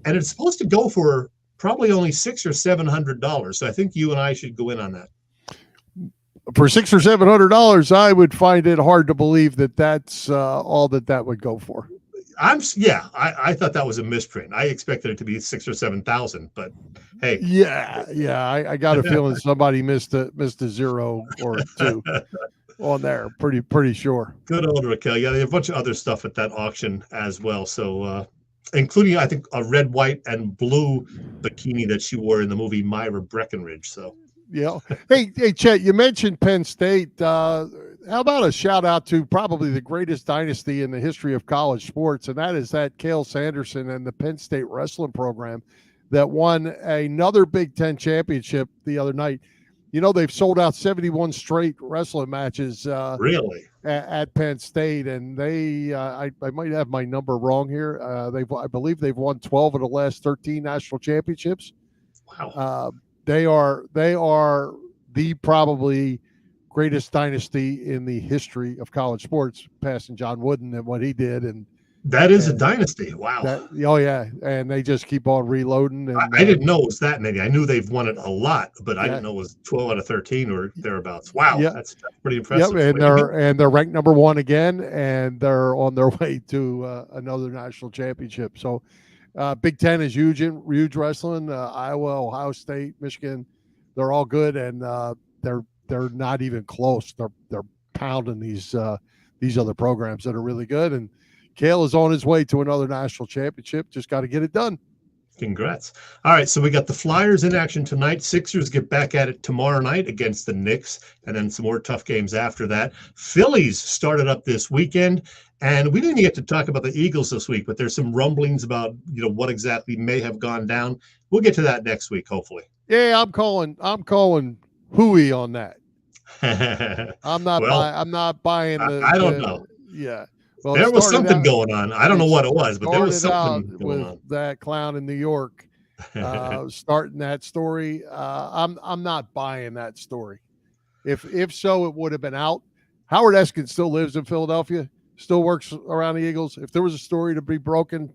and it's supposed to go for probably only $600 or $700. So I think you and I should go in on that. For $600 or $700, I would find it hard to believe that that's all that would go for. I thought that was a misprint. I expected it to be 6,000 or 7,000, but hey. Yeah. I got a feeling somebody missed a 0 or 2 on there. Pretty sure. Good old Raquel. Yeah, they have a bunch of other stuff at that auction as well. So, including I think a red, white, and blue bikini that she wore in the movie Myra Breckenridge. So. Yeah. Hey, Chet, you mentioned Penn State. How about a shout out to probably the greatest dynasty in the history of college sports, and that is that Cale Sanderson and the Penn State wrestling program that won another Big Ten championship the other night. They've sold out 71 straight wrestling matches. Really? At Penn State, and they I might have my number wrong here. I believe they've won 12 of the last 13 national championships. Wow. They are the probably greatest dynasty in the history of college sports, passing John Wooden and what he did. And that is a dynasty. Wow. And they just keep on reloading. And, I didn't know it was that many. I knew they've won it a lot, but I didn't know it was 12 out of 13 or thereabouts. Wow. Yeah. That's pretty impressive. Yep, and they're ranked number 1 again, and they're on their way to another national championship. So Big Ten is huge wrestling. Iowa, Ohio State, Michigan, they're all good, and they're not even close. They're pounding these other programs that are really good. And Cale is on his way to another national championship. Just got to get it done. Congrats. All right, so we got the Flyers in action tonight. Sixers get back at it tomorrow night against the Knicks, and then some more tough games after that. Phillies started up this weekend, and we didn't get to talk about the Eagles this week, but there's some rumblings about what exactly may have gone down. We'll get to that next week, hopefully. Yeah, I'm calling hooey on that. I'm not buying the. I don't know. Yeah. Well, there was something going on. I don't know what it was, but there was something going on. That clown in New York starting that story. I'm not buying that story. If so, it would have been out. Howard Eskin still lives in Philadelphia, still works around the Eagles. If there was a story to be broken,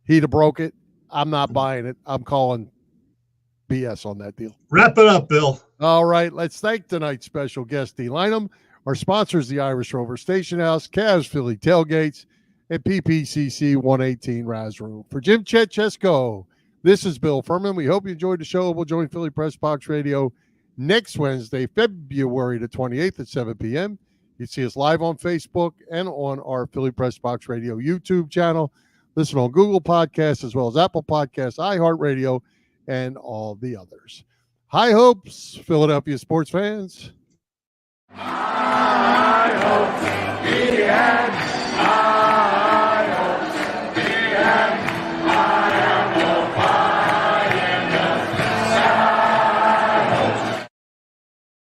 he'd have broke it. I'm not buying it. I'm calling BS on that deal. Wrap it up, Bill. All right. Let's thank tonight's special guest, Dei Lynam. Our sponsors, the Irish Rover Station House, Cavs Philly Tailgates, and PPCC 118 Raz Room. For Jim Chet Chesko, this is Bill Furman. We hope you enjoyed the show. We'll join Philly Press Box Radio next Wednesday, February the 28th at 7 p.m. You see us live on Facebook and on our Philly Press Box Radio YouTube channel. Listen on Google Podcasts as well as Apple Podcasts, iHeartRadio, and all the others. High hopes, Philadelphia sports fans. High hopes, he had